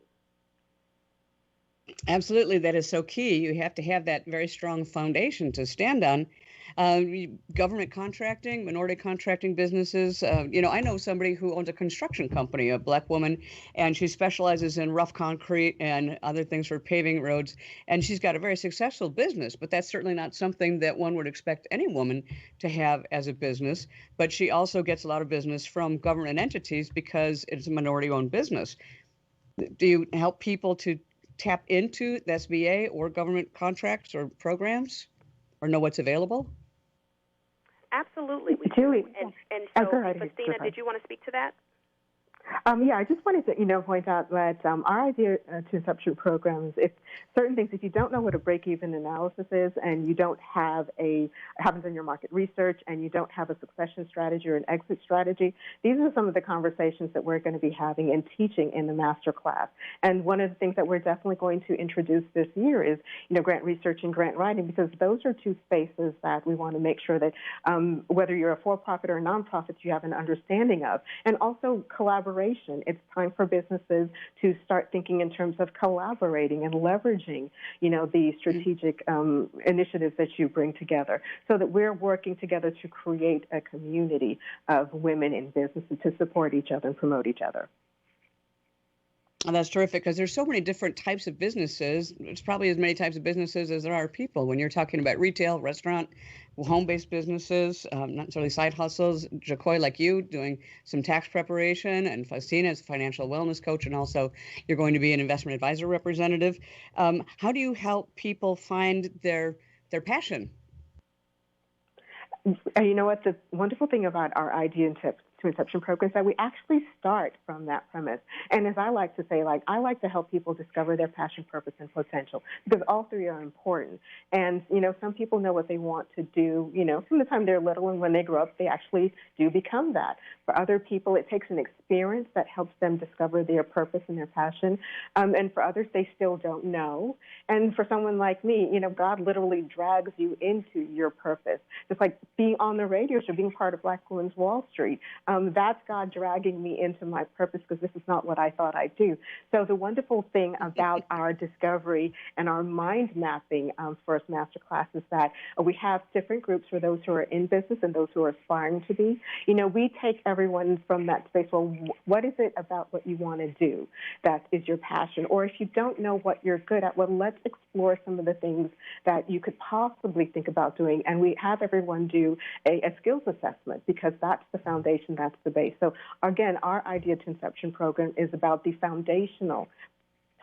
Absolutely, that is so key. You have to have that very strong foundation to stand on. Government contracting, minority contracting businesses. I know somebody who owns a construction company, a black woman, and she specializes in rough concrete and other things for paving roads. And she's got a very successful business, but that's certainly not something that one would expect any woman to have as a business. But she also gets a lot of business from government entities because it's a minority-owned business. Do you help people to tap into the SBA or government contracts or programs, or know what's available? Absolutely, we Julie, do. And so, Faustina, did you want to speak to that? Yeah, I just wanted to, point out that our Idea to Inception programs, if certain things, if you don't know what a break-even analysis is, and you don't have haven't done your market research, and you don't have a succession strategy or an exit strategy, these are some of the conversations that we're going to be having and teaching in the master class. And one of the things that we're definitely going to introduce this year is, grant research and grant writing, because those are two spaces that we want to make sure that whether you're a for-profit or a nonprofit, you have an understanding of, and also collaboration. It's time for businesses to start thinking in terms of collaborating and leveraging, the strategic initiatives that you bring together, so that we're working together to create a community of women in business to support each other and promote each other. Oh, that's terrific because there's so many different types of businesses. It's probably as many types of businesses as there are people. When you're talking about retail, restaurant, home-based businesses, not necessarily side hustles, jacoi like you doing some tax preparation, and Faustina is a financial wellness coach, and also you're going to be an investment advisor representative. How do you help people find their passion? You know what? The wonderful thing about our idea and tips to Inception Program is that we actually start from that premise. And as I like to say, I like to help people discover their passion, purpose, and potential because all three are important. And, some people know what they want to do, from the time they're little, and when they grow up, they actually do become that. For other people, it takes an experience that helps them discover their purpose and their passion. And for others, they still don't know. And for someone like me, God literally drags you into your purpose. Just like being on the radio show, being part of Black Women's Wall Street. That's God dragging me into my purpose because this is not what I thought I'd do. So the wonderful thing about our discovery and our mind mapping first masterclass is that we have different groups for those who are in business and those who are aspiring to be. We take everyone from that space. Well, what is it about what you want to do that is your passion? Or if you don't know what you're good at, well, let's explore some of the things that you could possibly think about doing. And we have everyone do a skills assessment because that's the foundation, that's the base. So again, our Idea to Inception program is about the foundational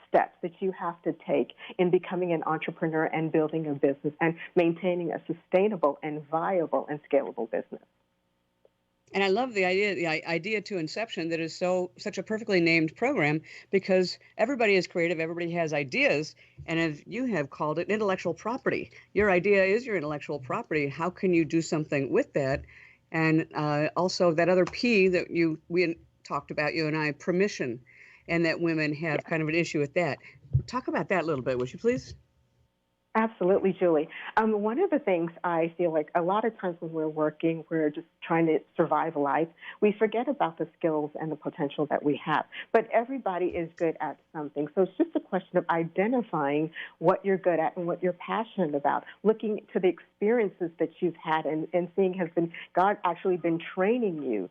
steps that you have to take in becoming an entrepreneur and building a business and maintaining a sustainable and viable and scalable business. And I love the idea to Inception that is such a perfectly named program because everybody is creative, everybody has ideas, and as you have called it, intellectual property. Your idea is your intellectual property. How can you do something with that? And also that other P that we talked about, you and I, permission, and that women have kind of an issue with that. Talk about that a little bit, would you please? Absolutely, Julie. One of the things I feel like a lot of times when we're working, we're just trying to survive life. We forget about the skills and the potential that we have. But everybody is good at something. So it's just a question of identifying what you're good at and what you're passionate about, looking to the experiences that you've had and seeing God actually been training you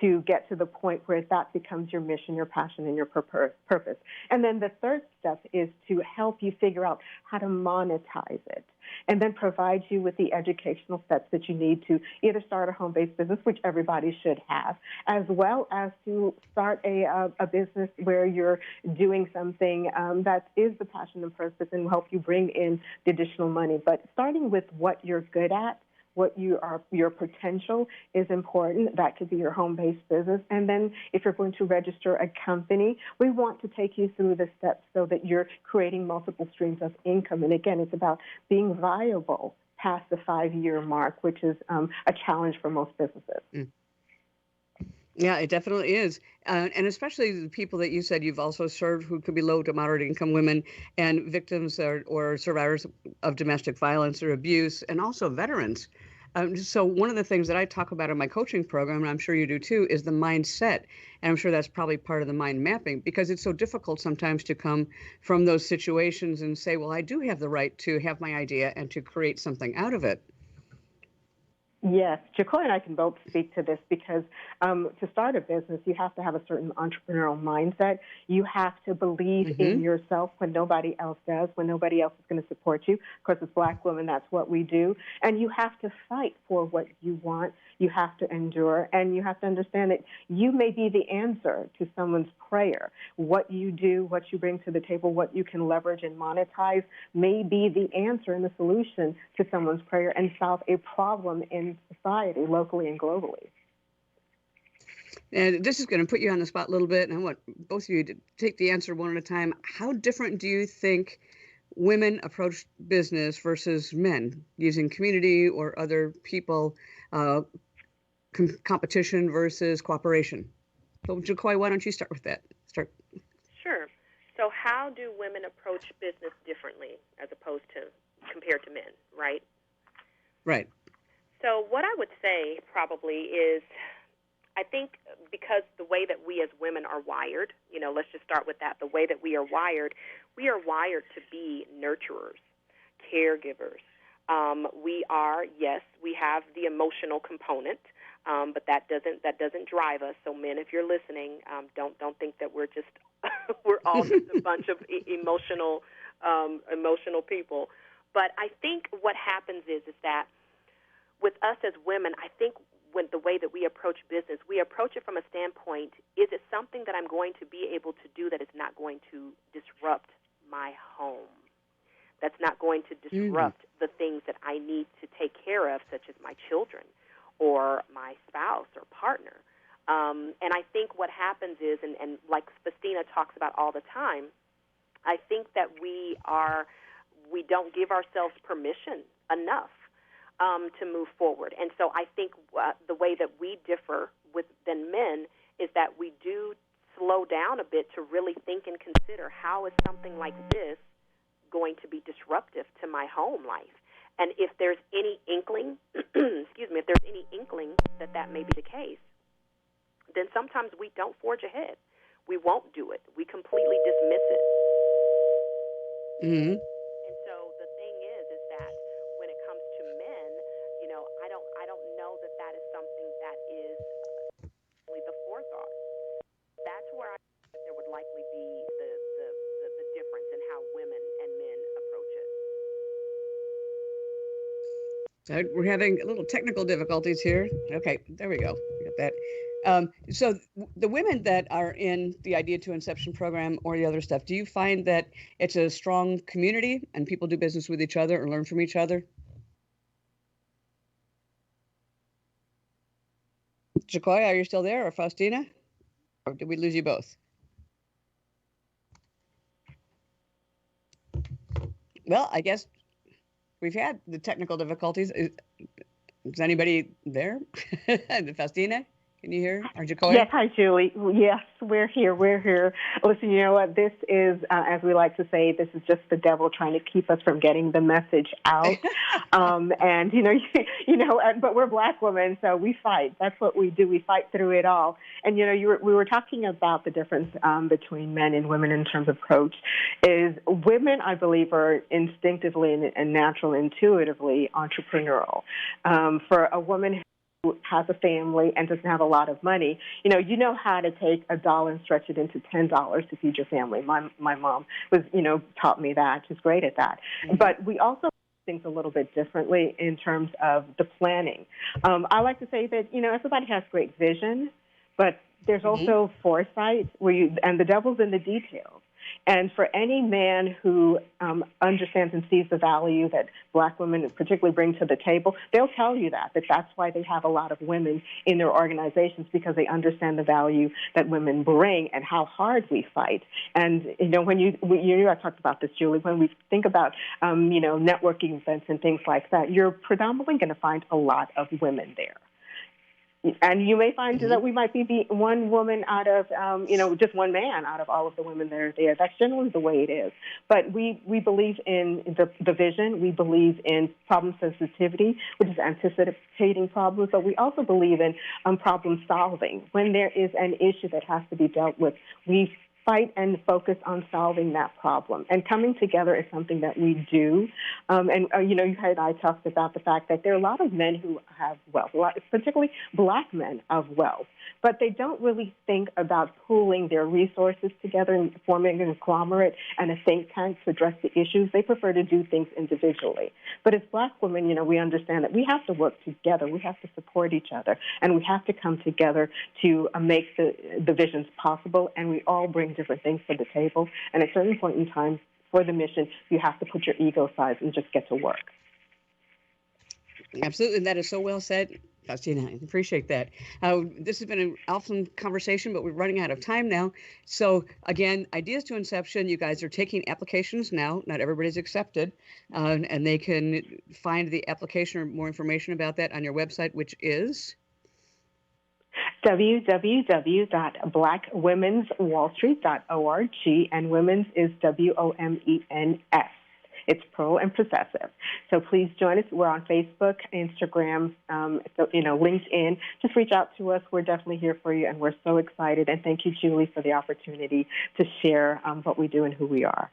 to get to the point where that becomes your mission, your passion, and your purpose. And then the third step is to help you figure out how to monetize it and then provide you with the educational steps that you need to either start a home-based business, which everybody should have, as well as to start a business where you're doing something that is the passion and purpose and will help you bring in the additional money. But starting with what you're good at, what your potential is important. That could be your home-based business. And then if you're going to register a company, we want to take you through the steps so that you're creating multiple streams of income. And again, it's about being viable past the 5-year mark, which is a challenge for most businesses. Mm. Yeah, it definitely is. And especially the people that you said you've also served who could be low to moderate income women and victims or survivors of domestic violence or abuse, and also veterans. So one of the things that I talk about in my coaching program, and I'm sure you do too, is the mindset. And I'm sure that's probably part of the mind mapping because it's so difficult sometimes to come from those situations and say, well, I do have the right to have my idea and to create something out of it. Yes, jacoi and I can both speak to this because to start a business, you have to have a certain entrepreneurial mindset. You have to believe in yourself when nobody else does, when nobody else is going to support you. Of course, as Black women, that's what we do. And you have to fight for what you want. You have to endure, and you have to understand that you may be the answer to someone's prayer. What you do, what you bring to the table, what you can leverage and monetize may be the answer and the solution to someone's prayer and solve a problem in society, locally and globally. And this is going to put you on the spot a little bit, and I want both of you to take the answer one at a time. How different do you think women approach business versus men, using community or other people, competition versus cooperation? So, jacoi, why don't you start with that? Sure. So how do women approach business differently as opposed to compared to men, right? Right. So what I would say probably is, I think because the way that we as women are wired, let's just start with that, the way that we are wired to be nurturers, caregivers. We have the emotional component. but that doesn't drive us. So men, if you're listening, don't think that we're just we're all just a bunch of emotional people. But I think what happens is that with us as women, I think when the way that we approach business, we approach it from a standpoint: is it something that I'm going to be able to do that is not going to disrupt my home? That's not going to disrupt the things that I need to take care of, such as my children or my spouse or partner. And I think what happens is, and like Faustina talks about all the time, I think that we don't give ourselves permission enough to move forward. And so I think the way that we differ than men is that we do slow down a bit to really think and consider, how is something like this going to be disruptive to my home life? And if there's any inkling, if there's any inkling that may be the case, then sometimes we don't forge ahead. We won't do it. We completely dismiss it. Mm-hmm. And so the thing is that when it comes to men, I don't know that is something that is really the forethought. That's where I think there would likely be the difference in how women and men approach it. So we're having a little technical difficulties here. Okay, there we go. We got that. So the women that are in the Idea to Inception program or the other stuff, do you find that it's a strong community and people do business with each other or learn from each other? Jacoi, are you still there, or Faustina? Or did we lose you both? Well, I guess we've had the technical difficulties. Is anybody there? Faustina, can you hear? Or Jacoi? Yes, hi, Julie. Yes, we're here. Listen, you know what? This is, as we like to say, this is just the devil trying to keep us from getting the message out. And, but we're Black women, so we fight. That's what we do. We fight through it all. And, we were talking about the difference between men and women in terms of approach. Is women, I believe, are instinctively and natural, intuitively entrepreneurial. For a woman who has a family and doesn't have a lot of money, you know how to take $1 and stretch it into $10 to feed your family. My mom was, taught me that. She's great at that. Mm-hmm. But we also things a little bit differently in terms of the planning. I like to say that, everybody has great vision, but there's also foresight and the devil's in the details. And for any man who understands and sees the value that Black women particularly bring to the table, they'll tell you that that's why they have a lot of women in their organizations, because they understand the value that women bring and how hard we fight. And, I talked about this, Julie, when we think about, networking events and things like that, you're predominantly going to find a lot of women there. And you may find that we might be the one woman out of, just one man out of all of the women that are there. That's generally the way it is. But we believe in the vision. We believe in problem sensitivity, which is anticipating problems. But we also believe in problem solving. When there is an issue that has to be dealt with, we fight and focus on solving that problem. And coming together is something that we do. You heard I talked about the fact that there are a lot of men who have wealth, particularly Black men of wealth, but they don't really think about pooling their resources together and forming a conglomerate and a think tank to address the issues. They prefer to do things individually. But as Black women, we understand that we have to work together. We have to support each other, and we have to come together to make the visions possible, and we all bring different things to the table. And at a certain point in time for the mission, you have to put your ego aside and just get to work. Absolutely. That is so well said, Faustina. I appreciate that. This has been an awesome conversation, but we're running out of time now. So again, Ideas to Inception, you guys are taking applications now. Not everybody's accepted. And they can find the application or more information about that on your website, which is www.blackwomenswallstreet.org, and women's is WOMENS. It's plural and possessive. So please join us. We're on Facebook, Instagram, LinkedIn. Just reach out to us. We're definitely here for you, and we're so excited. And thank you, Julie, for the opportunity to share what we do and who we are.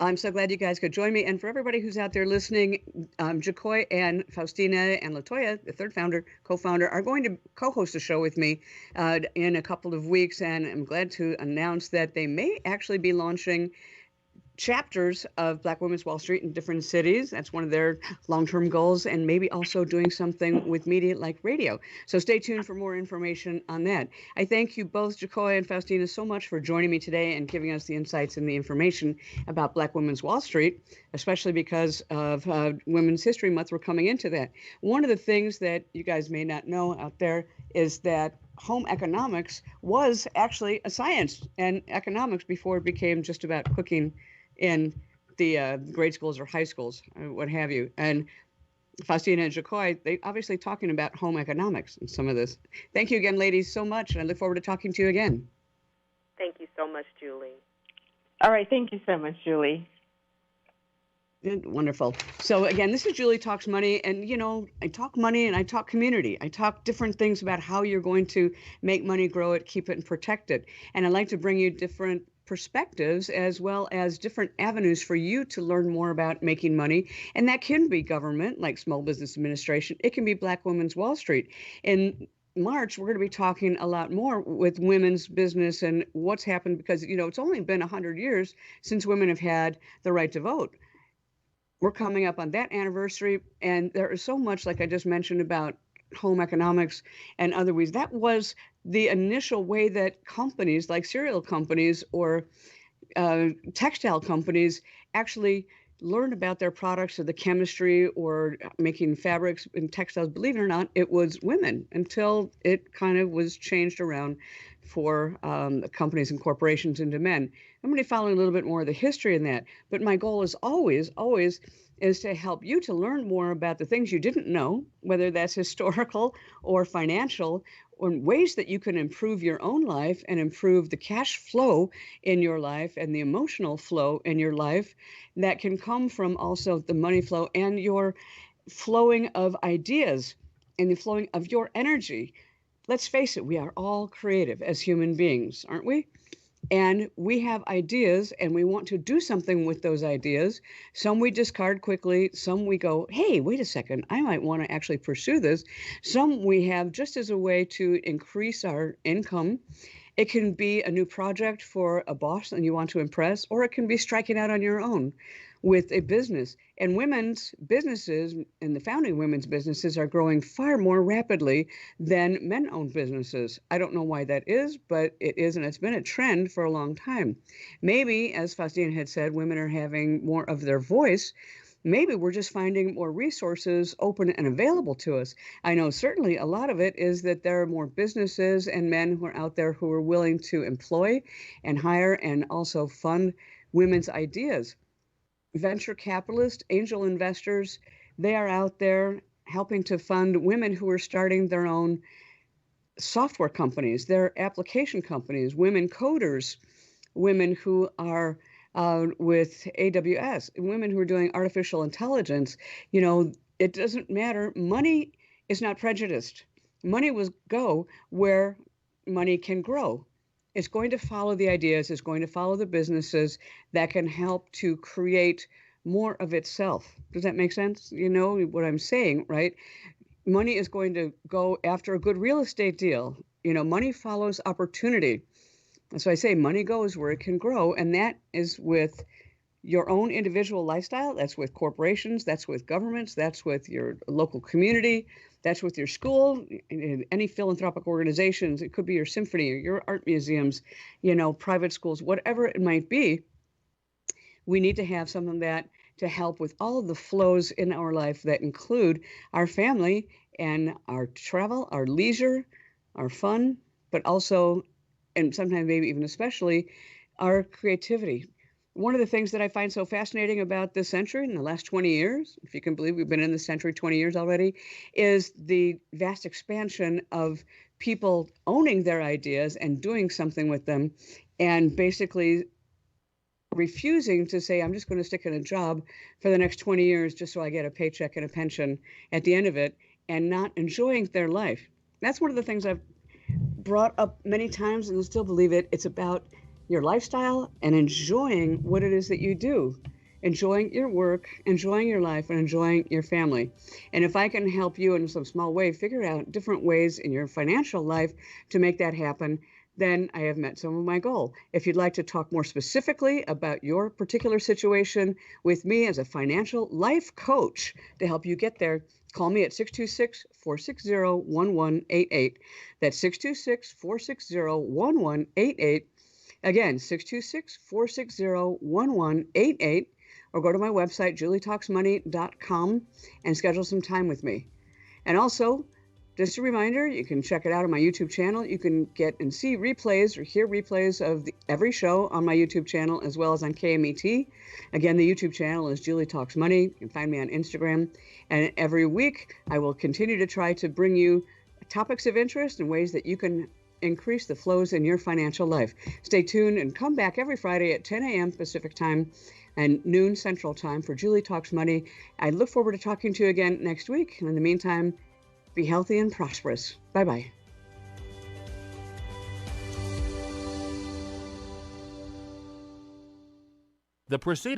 I'm so glad you guys could join me. And for everybody who's out there listening, Jacoi and Faustina and Latoya, the third co-founder, are going to co-host a show with me in a couple of weeks. And I'm glad to announce that they may actually be launching chapters of Black Women's Wall Street in different cities. That's one of their long-term goals, and maybe also doing something with media like radio. So stay tuned for more information on that. I thank you both, Jacoi and Faustina, so much for joining me today and giving us the insights and the information about Black Women's Wall Street, especially because of Women's History Month. We're coming into that. One of the things that you guys may not know out there is that home economics was actually a science and economics before it became just about cooking in the grade schools or high schools, what have you. And Faustina and Jacoi, they obviously talking about home economics and some of this. Thank you again, ladies, so much. And I look forward to talking to you again. Thank you so much, Julie. All right. Thank you so much, Julie. Wonderful. So again, this is Julie Talks Money, and I talk money and I talk community. I talk different things about how you're going to make money, grow it, keep it, and protect it. And I like to bring you different perspectives as well as different avenues for you to learn more about making money. And that can be government, like Small Business Administration. It can be Black Women's Wall Street. In March, we're going to be talking a lot more with women's business and what's happened because, it's only been 100 years since women have had the right to vote. We're coming up on that anniversary, and there is so much, like I just mentioned, about home economics and other ways. That was the initial way that companies like cereal companies or textile companies actually learned about their products or the chemistry or making fabrics and textiles. Believe it or not, it was women until it kind of was changed around for companies and corporations into men. I'm going to be following a little bit more of the history in that. But my goal is always is to help you to learn more about the things you didn't know, whether that's historical or financial, or ways that you can improve your own life and improve the cash flow in your life and the emotional flow in your life that can come from also the money flow and your flowing of ideas and the flowing of your energy. Let's face it, we are all creative as human beings, aren't we? And we have ideas and we want to do something with those ideas. Some we discard quickly. Some we go, hey, wait a second, I might want to actually pursue this. Some we have just as a way to increase our income. It can be a new project for a boss and you want to impress, or it can be striking out on your own with a business. And women's businesses and the founding women's businesses are growing far more rapidly than men-owned businesses. I don't know why that is, but it is, and it's been a trend for a long time. Maybe, as Faustina had said, women are having more of their voice. Maybe we're just finding more resources open and available to us. I know certainly a lot of it is that there are more businesses and men who are out there who are willing to employ and hire and also fund women's ideas. Venture capitalists, angel investors, they are out there helping to fund women who are starting their own software companies, their application companies, women coders, women who are with AWS, women who are doing artificial intelligence. It doesn't matter. Money is not prejudiced. Money will go where money can grow. It's going to follow the ideas, it's going to follow the businesses that can help to create more of itself. Does that make sense? You know what I'm saying, right? Money is going to go after a good real estate deal. Money follows opportunity. And so I say money goes where it can grow, and that is with your own individual lifestyle. That's with corporations, that's with governments, that's with your local community, that's with your school, any philanthropic organizations. It could be your symphony or your art museums, private schools, whatever it might be. We need to have something that to help with all of the flows in our life that include our family and our travel, our leisure, our fun, but also, and sometimes maybe even especially, our creativity. One of the things that I find so fascinating about this century in the last 20 years, if you can believe we've been in this century 20 years already, is the vast expansion of people owning their ideas and doing something with them and basically refusing to say, I'm just going to stick in a job for the next 20 years just so I get a paycheck and a pension at the end of it, and not enjoying their life. That's one of the things I've brought up many times and I still believe it. It's about your lifestyle and enjoying what it is that you do. Enjoying your work, enjoying your life, and enjoying your family. And if I can help you in some small way figure out different ways in your financial life to make that happen, then I have met some of my goal. If you'd like to talk more specifically about your particular situation with me as a financial life coach to help you get there, call me at 626-460-1188. That's 626-460-1188. Again, 626-460-1188. Or go to my website, julietalksmoney.com, and schedule some time with me. And also, just a reminder, you can check it out on my YouTube channel. You can get and see replays or hear replays of every show on my YouTube channel as well as on KMET. Again, the YouTube channel is Julie Talks Money. You can find me on Instagram. And every week, I will continue to try to bring you topics of interest and ways that you can increase the flows in your financial life. Stay tuned and come back every Friday at 10 a.m. Pacific Time and noon Central Time for Julie Talks Money. I look forward to talking to you again next week. And in the meantime, be healthy and prosperous. Bye-bye. The preceding